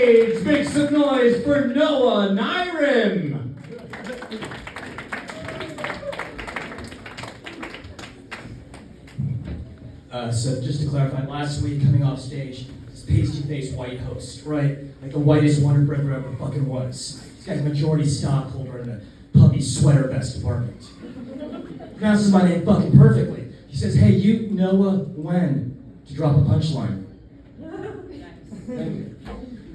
Make some noise for Noah Nyrim. So just to clarify, last week coming off stage, this pasty-faced white host, right? Like the whitest Wonder Bread there ever fucking was. This guy's a majority stockholder in the puppy sweater vest department. Pronounces my name fucking perfectly. He says, "Hey, you Noah when to drop a punchline." Thank you.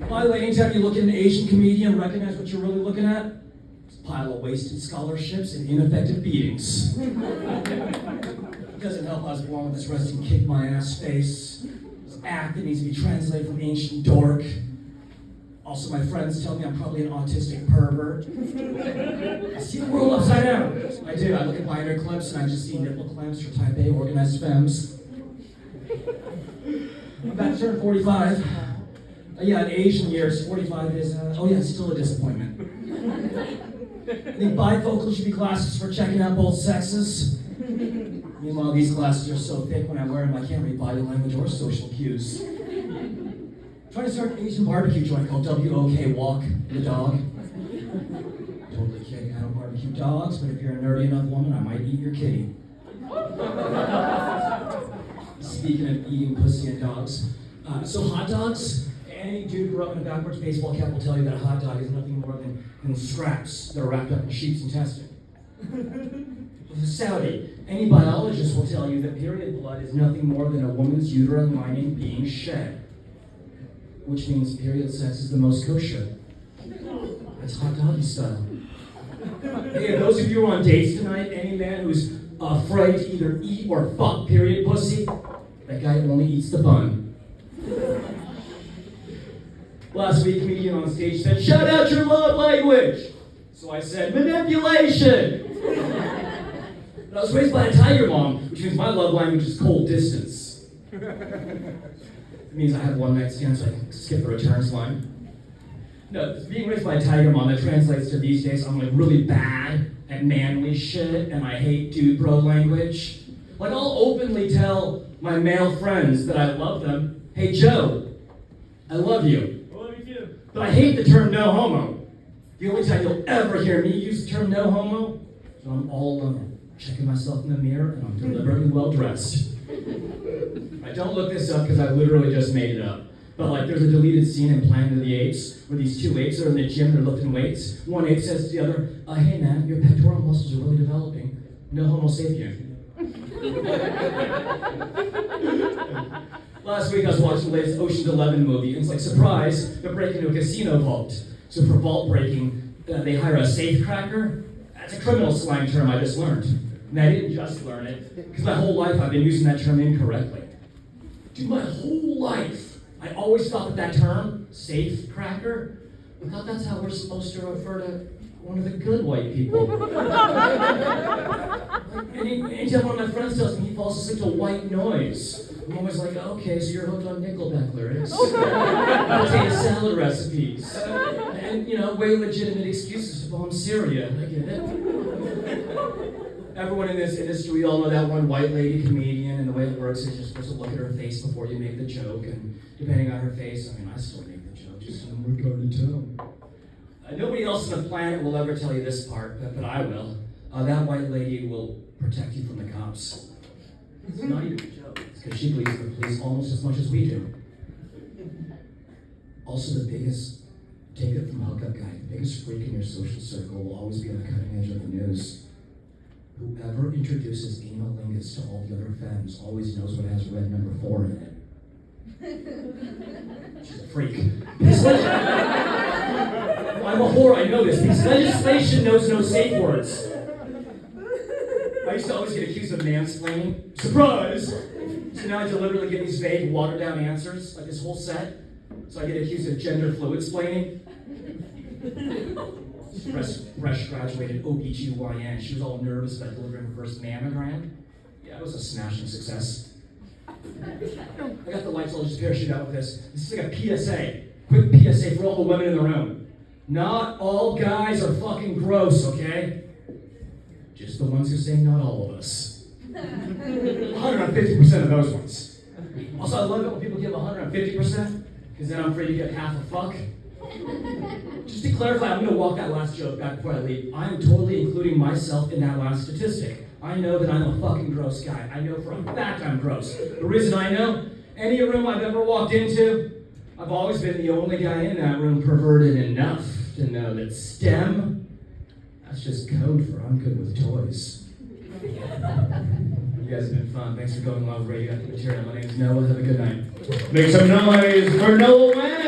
By the way, anytime you look at an Asian comedian, recognize what you're really looking at? It's a pile of wasted scholarships and ineffective beatings. It doesn't help I was born with this resting kick my ass face. This act that needs to be translated from ancient dork. Also, my friends tell me I'm probably an autistic pervert. I see the world upside down. I do. I look at binder clips and I just see nipple clamps for type A organized femmes. I'm about to turn 45. Yeah, in Asian years, 45 is, still a disappointment. I think bifocals should be glasses for checking out both sexes. Meanwhile, these glasses are so thick when I wear them, I can't read body language or social cues. I'm trying to start an Asian barbecue joint called WOK, Walk the Dog. Totally kidding, I don't barbecue dogs, but if you're a nerdy enough woman, I might eat your kitty. Speaking of eating pussy and dogs, so hot dogs? Any dude who grew up in a backwards baseball cap will tell you that a hot dog is nothing more than scraps that are wrapped up in sheep's intestine. With a Saudi, any biologist will tell you that period blood is nothing more than a woman's uterine lining being shed. Which means period sex is the most kosher. It's hot doggy style. Hey, those of you who are on dates tonight, any man who's afraid to either eat or fuck period pussy, that guy only eats the bun. Last week, a comedian on stage said, "Shout out your love language." So I said, "Manipulation." But I was raised by a tiger mom, which means my love language is cold distance. It means I have one night stands, so I can skip the returns line. No, being raised by a tiger mom, that translates to these days I'm like really bad at manly shit, and I hate dude bro language. Like I'll openly tell my male friends that I love them, "Hey Joe, I love you." But I hate the term no homo. The only time you'll ever hear me use the term no homo is when I'm all alone, checking myself in the mirror, and I'm deliberately well dressed. I don't look this up because I literally just made it up. But like there's a deleted scene in Planet of the Apes where these two apes are in the gym, they're lifting weights. One ape says to the other, "Hey man, your pectoral muscles are really developing. No homo sapien." Last week I was watching the latest Ocean's 11 movie, and it's like, surprise, they're breaking into a casino vault. So for vault breaking, they hire a safecracker. That's a criminal slang term I just learned. And I didn't just learn it, because my whole life I've been using that term incorrectly. Dude, my whole life, I always thought that term, safecracker, I thought that's how we're supposed to refer to one of the good white people. Anytime one of my friends tells me he falls asleep to white noise, I'm always like, "Okay, so you're hooked on Nickelback lyrics, potato salad recipes, and, way legitimate excuses to bomb Syria." I get it. Everyone in this industry, we all know that one white lady comedian, and the way it works is you're supposed to look at her face before you make the joke, and depending on her face, I still make the joke, just in a more guarded tone. Nobody else on the planet will ever tell you this part, but I will. That white lady will protect you from the cops. It's not even a joke. It's because she believes in the police almost as much as we do. Also, the biggest, take it from hookup guy, the biggest freak in your social circle will always be on the cutting edge of the news. Whoever introduces anal lingus to all the other femmes always knows what has red number 4 in it. She's a freak. I'm a whore, I know this, because legislation knows no safe words. I used to always get accused of mansplaining. Surprise! So now I deliberately get these vague, watered-down answers, like this whole set. So I get accused of gender fluid-splaining. Fresh graduated OBGYN. She was all nervous about delivering her first mammogram. Yeah, it was a smashing success. I got the lights, I'll just parachute out with this. This is like a PSA. Quick PSA for all the women in the room. Not all guys are fucking gross, okay? Just the ones who say not all of us. 150% of those ones. Also, I love it when people give 150%. because then I'm free to get half a fuck. Just to clarify, I'm going to walk that last joke back before I leave. I am totally including myself in that last statistic. I know that I'm a fucking gross guy. I know for a fact I'm gross. The reason I know, any room I've ever walked into, I've always been the only guy in that room perverted enough to know that STEM, that's just code for I'm good with toys. You guys have been fun. Thanks for going along with radioactive material. My name is Noah. Have a good night. Make some noise for Noah.